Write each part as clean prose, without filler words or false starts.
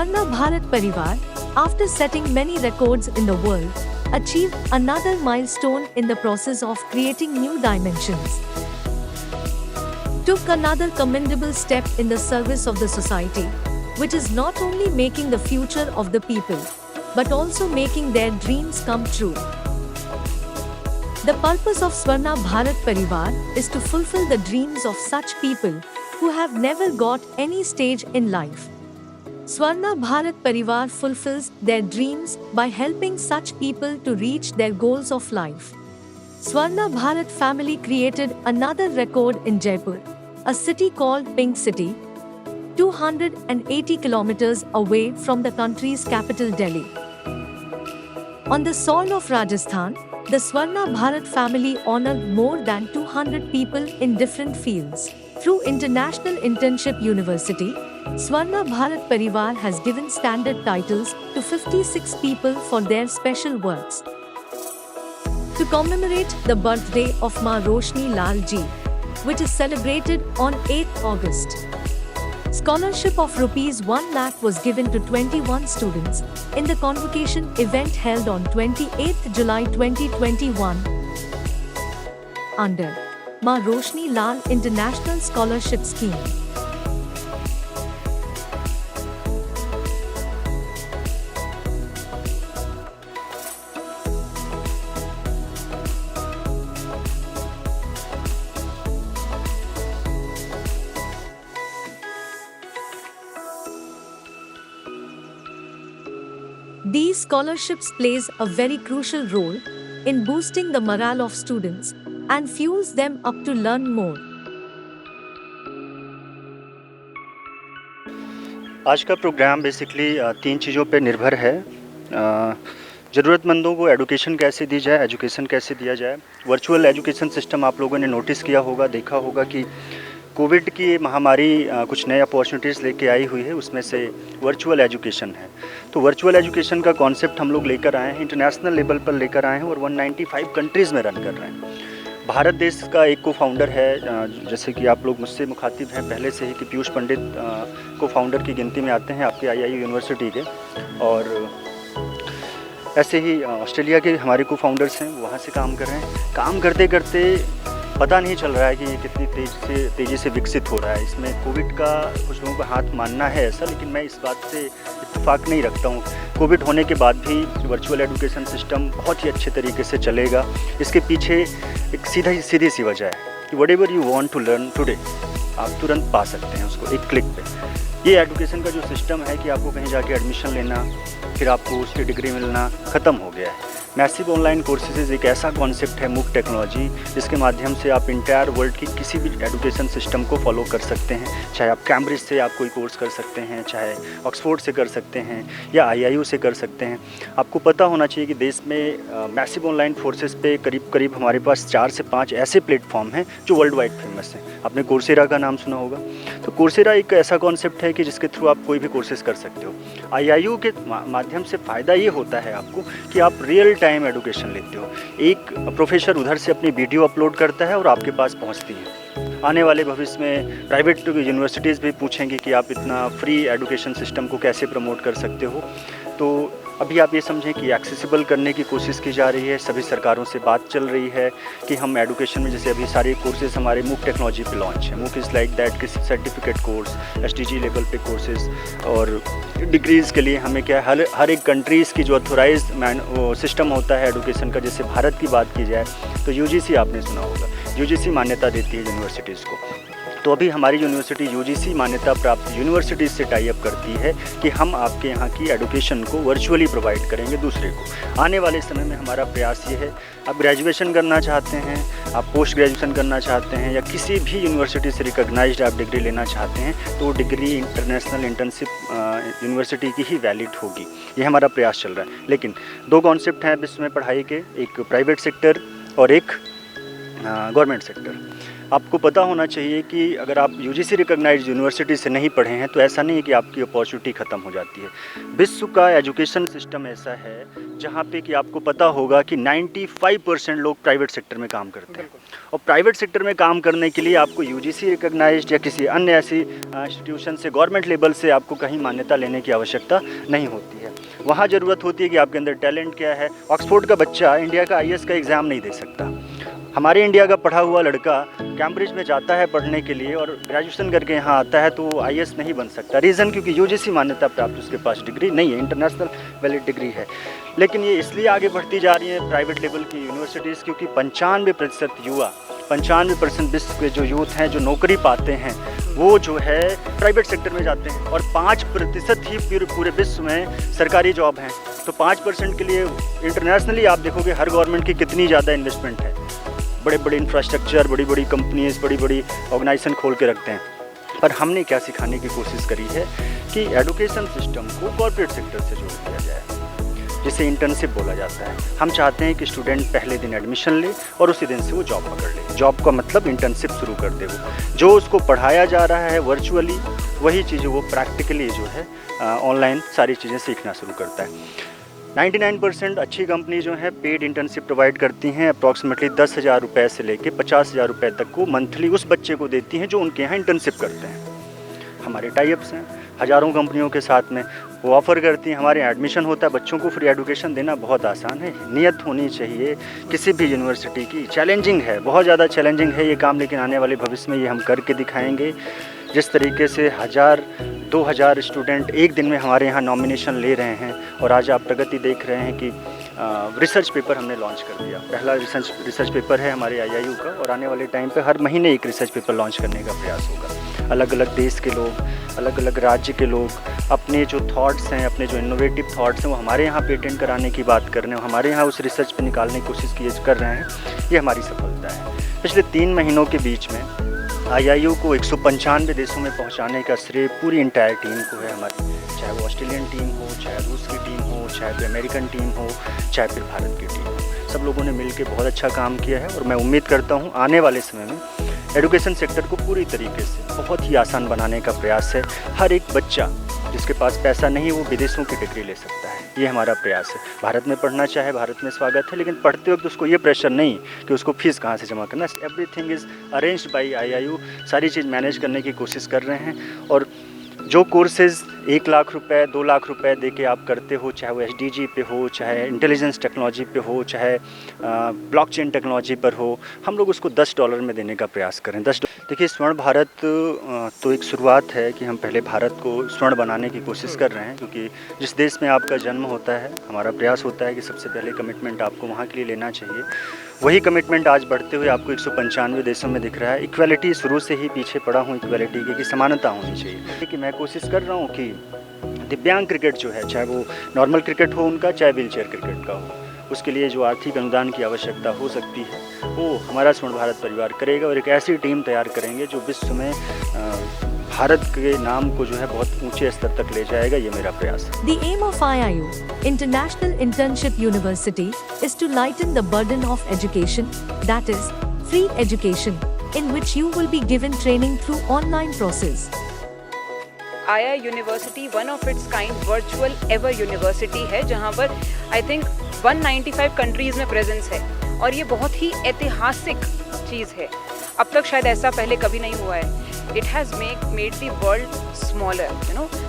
Swarna Bharat Parivar, after setting many records in the world, achieved another milestone in the process of creating new dimensions. Took another commendable step in the service of the society, which is not only making the future of the people, but also making their dreams come true. The purpose of Swarna Bharat Parivar is to fulfill the dreams of such people who have never got any stage in life. Swarna Bharat Parivar fulfills their dreams by helping such people to reach their goals of life. Swarna Bharat family created another record in Jaipur, a city called Pink City, 280 kilometers away from the country's capital Delhi. On the soil of Rajasthan, the Swarna Bharat family honored more than 200 people in different fields. Through International Internship University, Swarna Bharat Parivar has given standard titles to 56 people for their special works. To commemorate the birthday of Ma Roshni Lal Ji, which is celebrated on 8th August, scholarship of Rs 1 lakh was given to 21 students in the convocation event held on 28th July 2021 under Ma Roshni Lal International Scholarship Scheme. These scholarships plays a very crucial role in boosting the morale of students and fuels them up to learn more. आज का programme basically 3 चीज़ों पे निर्भर है। ज़रूरतमंदों को education कैसे दी जाए, एजुकेशन कैसे दिया जाए। वर्चुअल एजुकेशन सिस्टम आप लोगों ने नोटिस किया होगा, देखा होगा कि कोविड की महामारी कुछ नए अपॉर्चुनिटीज़ लेके आई हुई है, उसमें से वर्चुअल एजुकेशन है। तो वर्चुअल एजुकेशन का कॉन्सेप्ट हम लोग लेकर आए हैं, इंटरनेशनल लेवल पर लेकर आए हैं और 195 कंट्रीज़ में रन कर रहे हैं। भारत देश का एक को फाउंडर है, जैसे कि आप लोग मुझसे मुखातिब हैं पहले से ही, कि पीयूष पंडित को फाउंडर की गिनती में आते हैं आपके IIU यूनिवर्सिटी के। और ऐसे ही ऑस्ट्रेलिया के हमारे को फाउंडर्स हैं, वहाँ से काम कर रहे हैं। काम करते करते पता नहीं चल रहा है कि ये कितनी तेज़ी से विकसित हो रहा है। इसमें कोविड का कुछ लोगों का हाथ मानना है ऐसा, लेकिन मैं इस बात से इत्तेफाक नहीं रखता हूँ। कोविड होने के बाद भी वर्चुअल एजुकेशन सिस्टम बहुत ही अच्छे तरीके से चलेगा। इसके पीछे एक सीधी सी वजह है कि whatever you want to learn today, आप तुरंत पा सकते हैं उसको एक क्लिक पे। ये एजुकेशन का जो सिस्टम है कि आपको कहीं जाके एडमिशन लेना, फिर आपको उसकी डिग्री मिलना, ख़त्म हो गया है। मैसिव ऑनलाइन कोर्सेज एक ऐसा कॉन्सेप्ट है, मूक टेक्नोलॉजी, जिसके माध्यम से आप इंटायर वर्ल्ड की किसी भी एजुकेशन सिस्टम को फॉलो कर सकते हैं। चाहे आप कैम्ब्रिज से आप कोई कोर्स कर सकते हैं, चाहे ऑक्सफोर्ड से कर सकते हैं या IIU से कर सकते हैं। आपको पता होना चाहिए कि देश में मैसिव ऑनलाइन फोर्सेस पे करीब हमारे पास 4 से 5 ऐसे प्लेटफॉर्म हैं जो वर्ल्ड वाइड फेमस हैं। आपने कोर्सेरा का नाम सुना होगा। तो कोर्सेरा एक ऐसा कॉन्सेप्ट है कि जिसके थ्रू आप कोई भी कोर्सेज कर सकते हो। IIU के माध्यम से फ़ायदा ये होता है आपको कि आप रियल टाइम एजुकेशन लेते हो। एक प्रोफेसर उधर से अपनी वीडियो अपलोड करता है और आपके पास पहुंचती है। आने वाले भविष्य में प्राइवेट यूनिवर्सिटीज़ भी पूछेंगी कि आप इतना फ्री एजुकेशन सिस्टम को कैसे प्रमोट कर सकते हो। तो अभी आप ये समझें कि एक्सेसिबल करने की कोशिश की जा रही है। सभी सरकारों से बात चल रही है कि हम एजुकेशन में, जैसे अभी सारे कोर्सेज हमारे मूक टेक्नोलॉजी पे लॉन्च है। मूक इज़ लाइक दैट कि सर्टिफिकेट कोर्स, STG लेवल पे कोर्सेज, और डिग्रीज़ के लिए हमें क्या है, हर एक कंट्रीज़ की जो ऑथोराइज सिस्टम होता है एजुकेशन का। जैसे भारत की बात की जाए तो UGC आपने सुना होगा, UGC मान्यता देती है यूनिवर्सिटीज़ को। तो अभी हमारी यूनिवर्सिटी UGC मान्यता प्राप्त यूनिवर्सिटीज़ से टाई अप करती है कि हम आपके यहाँ की एजुकेशन को वर्चुअली प्रोवाइड करेंगे दूसरे को। आने वाले समय में हमारा प्रयास ये है, आप ग्रेजुएशन करना चाहते हैं, आप पोस्ट ग्रेजुएशन करना चाहते हैं, या किसी भी यूनिवर्सिटी से रिकॉग्नाइज्ड आप डिग्री लेना चाहते हैं, तो वो डिग्री इंटरनेशनल इंटर्नशिप यूनिवर्सिटी की ही वैलिड होगी। ये हमारा प्रयास चल रहा है। लेकिन 2 कॉन्सेप्ट हैं विश्व में पढ़ाई के, एक प्राइवेट सेक्टर और एक गवर्नमेंट सेक्टर। आपको पता होना चाहिए कि अगर आप यूजीसी रिकॉग्नाइज्ड यूनिवर्सिटी से नहीं पढ़े हैं तो ऐसा नहीं है कि आपकी अपॉर्चुनिटी ख़त्म हो जाती है। विश्व का एजुकेशन सिस्टम ऐसा है जहाँ पे कि आपको पता होगा कि 95% लोग प्राइवेट सेक्टर में काम करते हैं, और प्राइवेट सेक्टर में काम करने के लिए आपको यूजीसी रिकॉग्नाइज्ड या किसी अन्य ऐसी इंस्टीट्यूशन से, गवर्नमेंट लेवल से आपको कहीं मान्यता लेने की आवश्यकता नहीं होती है। वहाँ ज़रूरत होती है कि आपके अंदर टैलेंट क्या है। ऑक्सफोर्ड का बच्चा इंडिया का आईएएस का एग्ज़ाम नहीं दे सकता। हमारे इंडिया का पढ़ा हुआ लड़का कैम्ब्रिज में जाता है पढ़ने के लिए और ग्रेजुएशन करके यहाँ आता है तो वो आईएएस नहीं बन सकता। रीज़न क्योंकि यूजीसी मान्यता प्राप्त उसके पास डिग्री नहीं है, इंटरनेशनल वैलिड डिग्री है। लेकिन ये इसलिए आगे बढ़ती जा रही है प्राइवेट लेवल की यूनिवर्सिटीज़ क्योंकि 95% युवा, 95% विश्व के जो यूथ हैं जो नौकरी पाते हैं वो जो है प्राइवेट सेक्टर में जाते हैं, और 5% ही पूरे विश्व में सरकारी जॉब हैं। तो 5% के लिए इंटरनेशनली आप देखोगे हर गवर्नमेंट की कितनी ज़्यादा इन्वेस्टमेंट है, बड़े बड़े इंफ्रास्ट्रक्चर, बड़ी बड़ी कंपनीज, बड़ी बड़ी ऑर्गेनाइजेशन खोल के रखते हैं। पर हमने क्या सिखाने की कोशिश करी है कि एजुकेशन सिस्टम को कॉर्पोरेट सेक्टर से जोड़ दिया जाए, जिसे इंटर्नशिप बोला जाता है। हम चाहते हैं कि स्टूडेंट पहले दिन एडमिशन ले और उसी दिन से वो जॉब पकड़ ले। जॉब का मतलब इंटर्नशिप शुरू कर दे। वो जो उसको पढ़ाया जा रहा है वर्चुअली, वही चीज़ें वो प्रैक्टिकली जो है ऑनलाइन सारी चीज़ें सीखना शुरू करता है। 99% अच्छी कंपनी जो है पेड इंटर्नशिप प्रोवाइड करती हैं। अप्रॉक्सीमेटली 10,000 रुपये से लेके 50,000 रुपये तक को मंथली उस बच्चे को देती हैं जो उनके यहाँ इंटर्नशिप करते हैं। हमारे टाइप्स हैं हज़ारों कंपनियों के साथ में, वो ऑफ़र करती हैं। हमारे यहाँ एडमिशन होता है, बच्चों को फ्री एजुकेशन देना बहुत आसान है। नियत होनी चाहिए किसी भी यूनिवर्सिटी की। चैलेंजिंग है, बहुत ज़्यादा चैलेंजिंग है ये काम, लेकिन आने वाले भविष्य में ये हम करके दिखाएंगे। जिस तरीके से 1,000-2,000 स्टूडेंट एक दिन में हमारे यहाँ नॉमिनेशन ले रहे हैं, और आज आप प्रगति देख रहे हैं कि रिसर्च पेपर हमने लॉन्च कर दिया। पहला रिसर्च पेपर है हमारे आईआईयू का, और आने वाले टाइम पे हर महीने एक रिसर्च पेपर लॉन्च करने का प्रयास होगा। अलग अलग देश के लोग, अलग अलग राज्य के लोग अपने जो थॉट्स हैं, अपने जो इनोवेटिव थॉट्स हैं वो हमारे यहाँ पेटेंट कराने की बात कर रहे हैं, हमारे यहाँ उस रिसर्च पे निकालने की कोशिश कर रहे हैं। ये हमारी सफलता है। पिछले 3 महीनों के बीच में आईआईयू को 195 देशों में पहुंचाने का श्रेय पूरी इंटायर टीम को है हमारी। चाहे वो ऑस्ट्रेलियन टीम हो, चाहे रूस की टीम हो, चाहे फिर अमेरिकन टीम हो, चाहे फिर भारत की टीम हो, सब लोगों ने मिलकर बहुत अच्छा काम किया है। और मैं उम्मीद करता हूँ आने वाले समय में एजुकेशन सेक्टर को पूरी तरीके से बहुत ही आसान बनाने का प्रयास है। हर एक बच्चा जिसके पास पैसा नहीं वो विदेशों की डिग्री ले सकता है, ये हमारा प्रयास है। भारत में पढ़ना चाहे भारत में स्वागत है, लेकिन पढ़ते वक्त उसको ये प्रेशर नहीं कि उसको फीस कहाँ से जमा करना। Everything is arranged by IIU. सारी चीज़ मैनेज करने की कोशिश कर रहे हैं। और जो कोर्सेज़ 1 लाख रुपए, 2 लाख रुपए दे के आप करते हो, चाहे वो एसडीजी पे हो, चाहे इंटेलिजेंस टेक्नोलॉजी पे हो, चाहे ब्लॉकचेन टेक्नोलॉजी पर हो, हम लोग उसको $10 में देने का प्रयास करें। देखिए, स्वर्ण भारत तो एक शुरुआत है कि हम पहले भारत को स्वर्ण बनाने की कोशिश कर रहे हैं, क्योंकि जिस देश में आपका जन्म होता है, हमारा प्रयास होता है कि सबसे पहले कमिटमेंट आपको वहाँ के लिए लेना चाहिए। वही कमिटमेंट आज बढ़ते हुए आपको 195 देशों में दिख रहा है। इक्वालिटी शुरू से ही पीछे पड़ा हूँ इक्वालिटी की, समानता होनी चाहिए। कि मैं कोशिश कर रहा हूँ कि दिव्यांग क्रिकेट जो है, चाहे वो नॉर्मल क्रिकेट हो उनका, चाहे व्हीलचेयर क्रिकेट का हो, उसके लिए जो आर्थिक अनुदान की आवश्यकता हो सकती है वो हमारा स्वर्ण भारत परिवार करेगा। और एक ऐसी टीम तैयार करेंगे जो विश्व में भारत के नाम को जो है बहुत ऊंचे स्तर तक ले जाएगा। ये मेरा प्रयास है। The aim of IIU, International Internship University, is to lighten the burden of education, that is, free education, in which you will be given training through online process. IIU university one of its kind virtual ever university है, जहाँ पर I think 195 countries में presence है, और ये बहुत ही ऐतिहासिक चीज़ है। अब तक शायद ऐसा पहले कभी नहीं हुआ है। It has made the world smaller,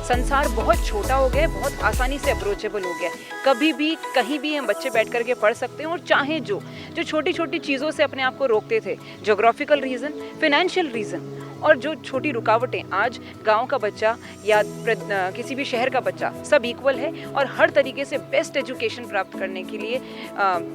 संसार बहुत छोटा हो गया है, बहुत आसानी से अप्रोचेबल हो गया है। कभी भी कहीं भी हम बच्चे बैठ करके पढ़ सकते हैं, और चाहे जो छोटी छोटी चीज़ों से अपने आप को रोकते थे, जोग्राफिकल रीज़न, फिनेंशियल रीज़न, और जो छोटी रुकावटें, आज गांव का बच्चा या किसी भी शहर का बच्चा सब इक्वल है और हर तरीके से बेस्ट एजुकेशन प्राप्त करने के लिए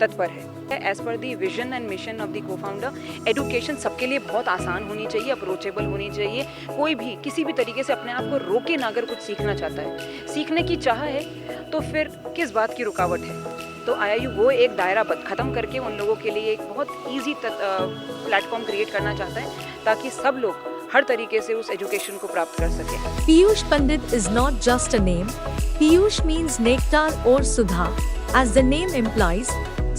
तत्पर है। As per the vision and mission of the co-founder, education सबके लिए बहुत आसान होनी चाहिए, अप्रोचेबल होनी चाहिए। कोई भी किसी भी तरीके से अपने आप को रोके ना, अगर कुछ सीखना चाहता है, सीखने की चाह है, तो फिर किस बात की रुकावट है। तो आईआईयू वो एक दायरा ख़त्म करके उन लोगों के लिए एक बहुत ईजी प्लेटफॉर्म क्रिएट करना चाहता है, ताकि सब लोग हर तरीके से उस एजुकेशन को प्राप्त कर सकें। Piyush Pandit is not just a name. Piyush means nectar or sudha. As the name implies,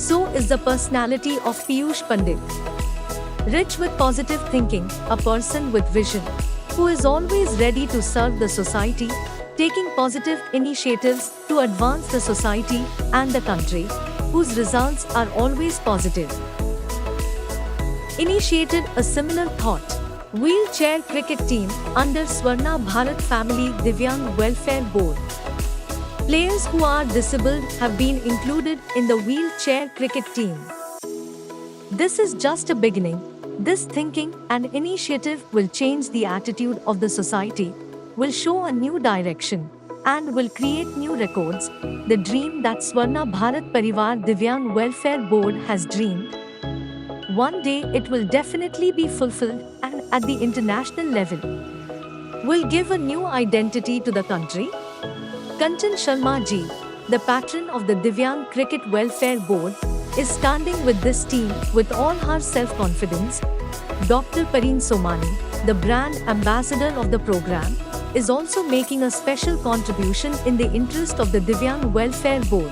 so is the personality of Piyush Pandit. Rich with positive thinking, a person with vision, who is always ready to serve the society, taking positive initiatives to advance the society and the country, whose results are always positive. Initiated a similar thought. Wheelchair cricket team under Swarna Bharat Family Divyang Welfare Board. Players who are disabled have been included in the wheelchair cricket team. This is just a beginning. This thinking and initiative will change the attitude of the society, will show a new direction, and will create new records. The dream that Swarna Bharat Parivar Divyang Welfare Board has dreamed. One day it will definitely be fulfilled, and at the international level will give a new identity to the country. Kanchan Sharma ji, the patron of the Divyang Cricket Welfare Board, is standing with this team with all her self-confidence. Dr. Pareen Somani, the brand ambassador of the program, is also making a special contribution in the interest of the Divyang Welfare Board.